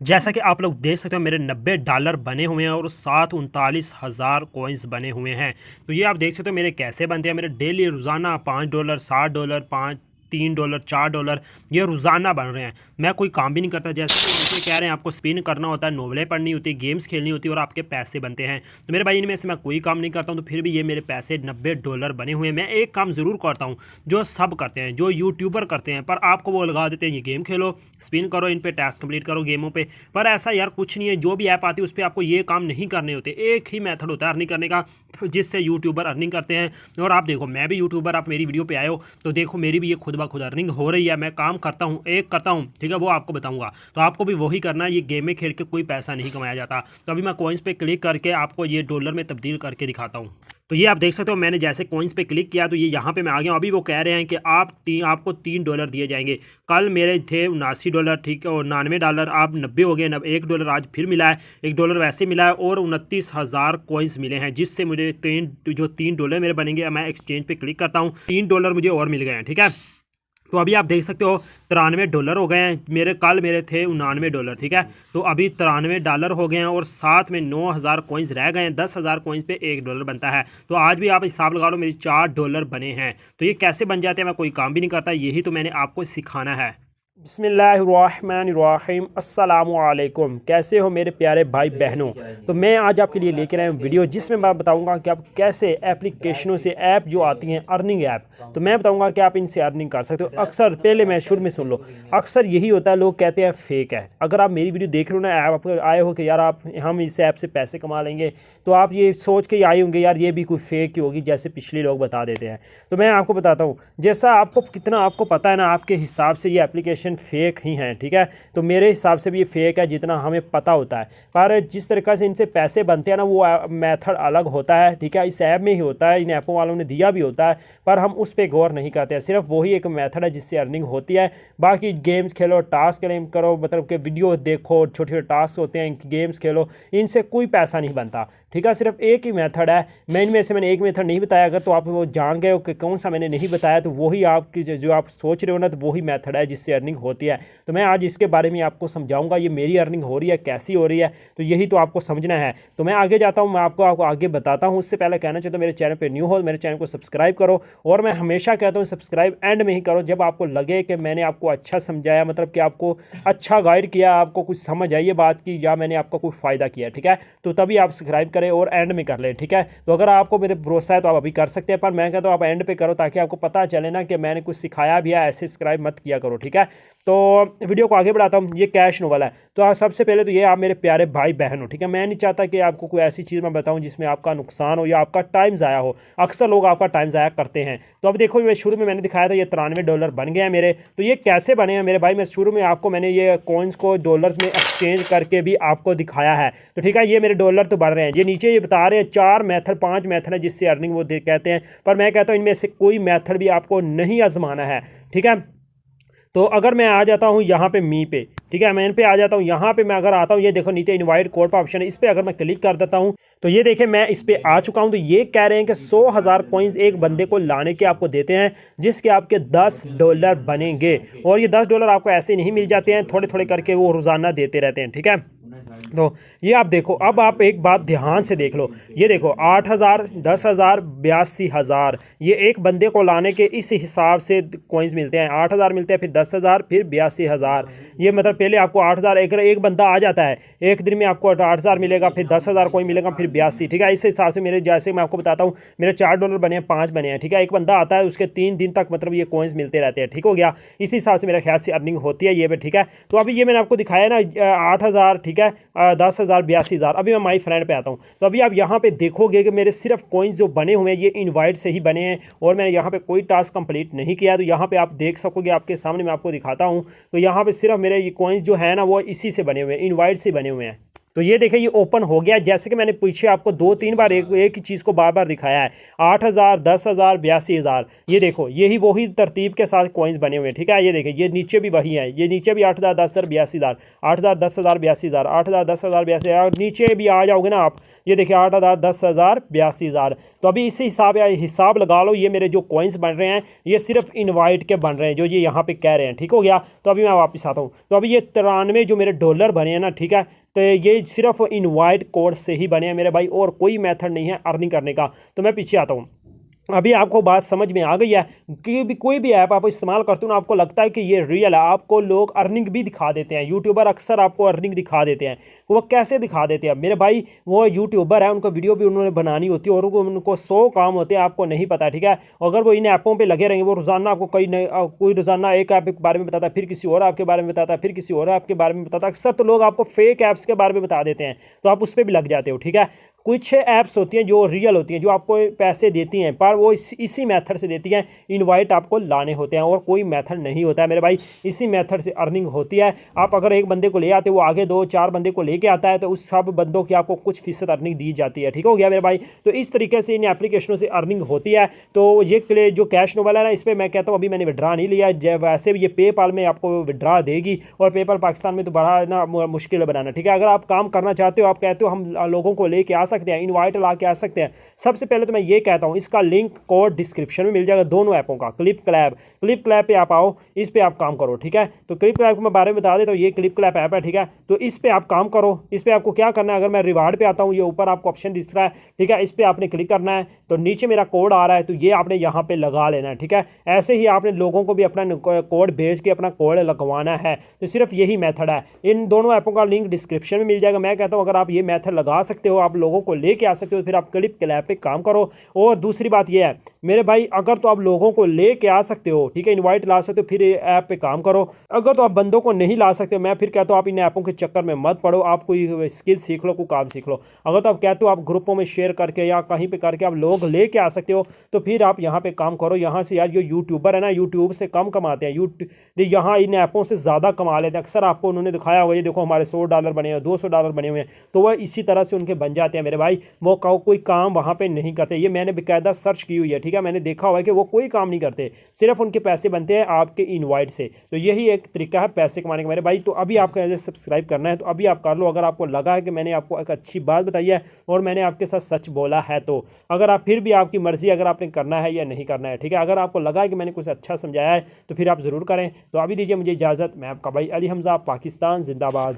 जैसा कि आप लोग देख सकते हो मेरे $90 बने हुए हैं और साथ 39,000 कॉइन्स बने हुए हैं। तो ये आप देख सकते हो मेरे कैसे बनते हैं। मेरे डेली रोज़ाना $5, $60, $3, $4 ये रोज़ाना बन रहे हैं। मैं कोई काम भी नहीं करता, जैसे कि नीचे कह रहे हैं आपको स्पिन करना होता है, नॉवेलें पढ़नी होती है, गेम्स खेलनी होती है और आपके पैसे बनते हैं। तो मेरे भाई इनमें से मैं कोई काम नहीं करता हूँ, तो फिर भी ये मेरे पैसे $90 बने हुए हैं। मैं एक काम ज़रूर करता हूँ जो सब करते हैं, जो यूट्यूबर करते हैं, पर आपको वो लगा देते हैं ये गेम खेलो, स्पिन करो, इन पे टास्क कंप्लीट करो गेमों पे। पर ऐसा यार कुछ नहीं है। जो भी ऐप आती है उस पर आपको ये काम नहीं करने होते। एक ही मेथड होता है अर्निंग करने का जिससे यूट्यूबर अर्निंग करते हैं। और आप देखो मैं भी यूट्यूबर, आप मेरी वीडियो पे आए हो तो देखो मेरी भी ये खुद ब खुद अर्निंग हो रही है। मैं काम करता हूँ, एक करता हूँ, ठीक है, वो आपको बताऊंगा। तो आपको भी वही करना है। ये गेम में खेल के कोई पैसा नहीं कमाया जाता। तो अभी मैं कॉइन्स पे क्लिक करके आपको ये डॉलर में तब्दील करके दिखाता हूँ। तो ये आप देख सकते हो मैंने जैसे कॉइन्स पे क्लिक किया तो ये यहाँ पे मैं आ गया हूँ। अभी वो कह रहे हैं कि आपको $3 दिए जाएंगे। कल मेरे थे $79, ठीक है, और $99 आप 90 हो गए। $1 आज फिर मिला है, $1 वैसे मिला है और 29,000 कॉइन्स मिले हैं, जिससे मुझे $3 मेरे बनेंगे। मैं एक्सचेंज पे क्लिक करता हूँ, $3 मुझे और मिल गए हैं, ठीक है। तो अभी आप देख सकते हो $93 हो गए हैं मेरे। कल मेरे थे $99, ठीक है। तो अभी $93 हो गए हैं और साथ में 9,000 कॉइन्स रह गए हैं। 10,000 कॉइन्स पे $1 बनता है। तो आज भी आप हिसाब लगा लो मेरे $4 बने हैं। तो ये कैसे बन जाते हैं, मैं कोई काम भी नहीं करता, यही तो मैंने आपको सिखाना है। बिस्मिल्लाहिर्रहमानिर्रहीम, अस्सलामुअलैकुम। कैसे हो मेरे प्यारे भाई बहनों। तो मैं आज आपके लिए लेकर आया हूँ वीडियो जिसमें मैं बताऊंगा कि आप कैसे एप्लीकेशनों से ऐप जो आती हैं अर्निंग ऐप, तो मैं बताऊंगा कि आप इनसे अर्निंग कर सकते हो। अक्सर पहले मैं शुरू में सुन लो, अक्सर यही होता है, लोग कहते हैं फेक है। अगर आप मेरी वीडियो देख रहे हो ना, ऐप आए हो कि यार हम इस ऐप से पैसे कमा लेंगे, तो आप ये सोच के आए होंगे यार ये भी कोई फेक ही होगी जैसे पिछले लोग बता देते हैं। तो मैं आपको बताता हूँ, जैसा आपको कितना आपको पता है ना, आपके हिसाब से ये एप्लीकेशन फेक ही हैं, ठीक है। तो मेरे हिसाब से भी ये फेक है जितना हमें पता होता है। पर जिस तरीके से इनसे पैसे बनते हैं ना, वो मेथड अलग होता है, ठीक है। इस ऐप में ही होता है, इन ऐपों वालों ने दिया भी होता है, पर हम उस पर गौर नहीं करते हैं। सिर्फ वही एक मेथड है जिससे अर्निंग होती है। बाकी गेम्स खेलो, टास्क क्लेम करो, मतलब कि वीडियो देखो, छोटे छोटे टास्क होते हैं, गेम्स खेलो, इनसे कोई पैसा नहीं बनता, ठीक है। सिर्फ एक ही मेथड है। मैंने एक मेथड नहीं बताया। अगर तो आप वो जान गए हो कि कौन सा मैंने नहीं बताया, तो वही आपकी जो आप सोच रहे हो ना, तो वही मेथड है जिससे अर्निंग होती है। तो मैं आज इसके बारे में आपको समझाऊंगा, ये मेरी अर्निंग हो रही है कैसी हो रही है, तो यही तो आपको समझना है। तो मैं आगे जाता हूँ, मैं आपको आगे बताता हूँ। उससे पहले कहना चाहता हूँ मेरे चैनल पे न्यू हो, मेरे चैनल को सब्सक्राइब करो। और मैं हमेशा कहता हूँ सब्सक्राइब एंड में ही करो, जब आपको लगे कि मैंने आपको अच्छा समझाया, मतलब कि आपको अच्छा गाइड किया, आपको कुछ समझ आई है बात की, या मैंने आपको कोई फ़ायदा किया, ठीक है। तो तभी आप सब्सक्राइब करें और एंड में कर लें, ठीक है। तो अगर आपको मेरे भरोसा है तो आप अभी कर सकते हैं, पर मैं कहता हूँ आप एंड पे करो ताकि आपको पता चले ना कि मैंने कुछ सिखाया भी है। ऐसे सब्सक्राइब मत किया करो, ठीक है। तो वीडियो को आगे बढ़ाता हूँ। ये कैश नोवेल है। तो आप सबसे पहले तो ये आप मेरे प्यारे भाई बहन हो, ठीक है। मैं नहीं चाहता कि आपको कोई ऐसी चीज़ मैं बताऊँ जिसमें आपका नुकसान हो या आपका टाइम ज़ाया हो। अक्सर लोग आपका टाइम ज़ाया करते हैं। तो अब देखो, मैं शुरू में मैंने दिखाया था ये $93 बन गए हैं मेरे। तो ये कैसे बने हैं मेरे भाई, मैं शुरू में आपको मैंने ये कॉइन्स को डॉलर्स में एक्सचेंज करके भी आपको दिखाया है। तो ठीक है, ये मेरे डॉलर तो बढ़ रहे हैं। ये नीचे ये बता रहे हैं 5 मेथड है जिससे अर्निंग वो कहते हैं, पर मैं कहता हूँ इनमें से कोई मेथड भी आपको नहीं आजमाना है, ठीक है। तो अगर मैं आ जाता हूँ यहाँ पे मी पे, ठीक है, मैं इन पे आ जाता हूँ। यहाँ पे मैं अगर आता हूँ, ये देखो नीचे इनवाइट कोड का ऑप्शन है, इस पर अगर मैं क्लिक कर देता हूँ तो ये देखिए मैं इस पे आ चुका हूँ। तो ये कह रहे हैं कि 100,000 कॉइन्स एक बंदे को लाने के आपको देते हैं, जिसके आपके $10 बनेंगे। और ये $10 आपको ऐसे नहीं मिल जाते हैं, थोड़े थोड़े करके वो रोज़ाना देते रहते हैं, ठीक है। तो ये आप देखो, अब आप एक बात ध्यान से देख लो, ये देखो 8,000, 10,000, 82,000, ये एक बंदे को लाने के इस हिसाब से कॉइन्स मिलते हैं। 8,000 मिलते हैं, फिर 10,000, फिर 82,000। ये मतलब पहले आपको 8,000, एक बंदा आ जाता है एक दिन में आपको 8,000 मिलेगा, फिर 10,000 कॉइन मिलेगा, फिर 82, ठीक है। इस हिसाब से मेरे, जैसे मैं आपको बताता हूँ, मेरे $4 बने हैं, 5 बने हैं, ठीक है। एक बंदा आता है, उसके 3 दिन तक मतलब ये कॉइन्स मिलते रहते हैं, ठीक हो गया। इस हिसाब से मेरे ख्याल से अर्निंग होती है ये भी, ठीक है। तो अभी ये मैंने आपको दिखाया ना 8,000, ठीक है, 10,000, 82,000। अभी मैं माई फ्रेंड पे आता हूँ। तो अभी आप यहाँ पे देखोगे कि मेरे सिर्फ कॉइन्स जो बने हुए हैं ये इनवाइट से ही बने हैं, और मैंने यहाँ पे कोई टास्क कंप्लीट नहीं किया। तो यहाँ पे आप देख सकोगे, आपके सामने मैं आपको दिखाता हूँ। तो यहाँ पे सिर्फ मेरे ये कॉइन्स जो है ना, वो इसी से बने हुए हैं, इनवाइट से बने हुए हैं। तो ये देखिए ये ओपन हो गया। जैसे कि मैंने पीछे आपको 2-3 बार एक ही चीज़ को बार बार दिखाया है, 8,000, 10,000, 82,000। ये देखो यही वही तरतीब के साथ कॉइन्स बने हुए हैं, ठीक है। ये देखिए ये नीचे भी वही है, ये नीचे भी 8,000, 10,000, 82,000, 8,000, 10,000, 82,000, 8,000, 10,000, 82,000, और नीचे भी आ जाओगे ना आप, ये देखिए 8,000, 10,000, 82,000। तो अभी इसी हिसाब लगा लो, ये मेरे जो कॉइन्स बन रहे हैं ये सिर्फ इनवाइट के बन रहे हैं, जो ये यहाँ पे कह रहे हैं, ठीक हो गया। तो अभी मैं वापस आता हूँ। तो अभी ये 93 जो मेरे डॉलर बने हैं ना, ठीक है, तो ये सिर्फ इनवाइट कोड से ही बने हैं मेरे भाई, और कोई मेथड नहीं है अर्निंग करने का। तो मैं पीछे आता हूँ। अभी आपको बात समझ में आ गई है कि भी कोई भी ऐप आप इस्तेमाल करते हो ना, आपको लगता है कि ये रियल है, आपको लोग अर्निंग भी दिखा देते हैं, यूट्यूबर अक्सर आपको अर्निंग दिखा देते हैं। वो कैसे दिखा देते हैं मेरे भाई, वो यूट्यूबर है, उनको वीडियो भी उन्होंने बनानी होती है और उनको 100 काम होते हैं, आपको नहीं पता, ठीक है। अगर वो इन ऐपों पर लगे रहेंगे, वो रोज़ाना आपको कोई रोज़ाना एक ऐप के बारे में बताता है, फिर किसी और ऐप के बारे में बताता है, फिर किसी और ऐप के बारे में बताता है। अक्सर तो लोग आपको फेक ऐप्स के बारे में बता देते हैं, तो आप उस पर भी लग जाते हो, ठीक है। कुछ ऐप्स होती हैं जो रियल होती हैं, जो आपको पैसे देती हैं, पर वो इसी मेथड से देती हैं, इनवाइट आपको लाने होते हैं, और कोई मेथड नहीं होता है मेरे भाई, इसी मेथड से अर्निंग होती है। आप अगर एक बंदे को ले आते, वो आगे 2-4 बंदे को लेके आता है, तो उस सब बंदों की आपको कुछ फीसद अर्निंग दी जाती है, ठीक हो गया मेरे भाई। तो इस तरीके से इन एप्लीकेशनों से अर्निंग होती है। तो ये जो कैश नोवेल है ना, इस पर मैं कहता हूँ अभी मैंने विड्रा नहीं लिया, वैसे भी ये पेपाल में आपको विड्रा देगी, और पेपाल पाकिस्तान में तो बड़ा ना मुश्किल है बनाना, ठीक है। अगर आप काम करना चाहते हो, आप कहते हो हम लोगों को लेके आ सकते हैं, इनवाइट ला के आ सकते हैं, सबसे पहले तो मैं ये कहता हूं इसका लिंक कोड डिस्क्रिप्शन में मिल जाएगा, दोनों ऐपों का। क्लिप क्लैप पे आप आओ, इस पे आप काम करो, ठीक है। तो क्लिप क्लैप को मैं बारे में बता देता हूँ, ये क्लिप क्लैप ऐप है, ठीक है। तो इस पे आप काम करो। इस पे आपको क्या करना है, अगर मैं रिवार्ड पे आता हूँ, ये ऊपर आपको ऑप्शन दिख रहा है, ठीक है, इस पे आपने क्लिक करना है, तो नीचे मेरा कोड आ रहा है, तो ये आपने यहाँ पे लगा लेना है, ठीक है। ऐसे ही आपने लोगों को भी अपना कोड भेज के अपना कोड लगवाना है, तो सिर्फ यही मेथड है। इन दोनों ऐपों का लिंक डिस्क्रिप्शन में मिल जाएगा। मैं कहता हूँ अगर आप ये मेथड लगा सकते हो, आप लोगों को लेके आ सकते हो, फिर आप क्लिप क्लैप पे काम करो। और दूसरी बात ये है मेरे भाई, अगर तो आप लोगों को लेके आ सकते हो, ठीक है, इनवाइट ला सकते हो, फिर ऐप पे काम करो। अगर तो आप बंदों को नहीं ला सकते, मैं फिर कहता हूँ आप इन ऐपों के चक्कर में मत पड़ो, आप कोई स्किल सीख लो, कोई काम सीख लो। अगर तो आप कहते हो आप ग्रुपों में शेयर करके या कहीं पे करके आप लोग लेके आ सकते हो, तो फिर आप यहाँ पे काम करो। यहाँ से यार जो यूट्यूबर है ना, यूट्यूब से कम कमाते हैं, यहाँ इन ऐपों से ज़्यादा कमा लेते हैं। अक्सर आपको उन्होंने दिखाया हुआ, ये देखो हमारे $100 बने हैं, $200 बने हुए हैं, तो वह इसी तरह से उनके बन जाते हैं मेरे भाई। वो कोई काम वहाँ पे नहीं करते, ये मैंने बेकायदा सर्च की हुई है, ठीक है। मैंने देखा हुआ है कि वो कोई काम नहीं करते, सिर्फ उनके पैसे बनते हैं आपके इनवाइट से। तो यही एक तरीका है पैसे कमाने का मेरे भाई। तो अभी आपको ऐसे सब्सक्राइब करना है तो अभी आप कर लो, अगर आपको लगा है कि मैंने आपको एक अच्छी बात बताई है और मैंने आपके साथ सच बोला है। तो अगर आप फिर भी आपकी मर्जी, अगर आपने करना है या नहीं करना है, ठीक है। अगर आपको लगा है कि मैंने कुछ अच्छा समझाया है तो फिर आप ज़रूर करें। तो अभी दीजिए मुझे इजाज़त, मैं आपका भाई अली हमज़ा, पाकिस्तान जिंदाबाद।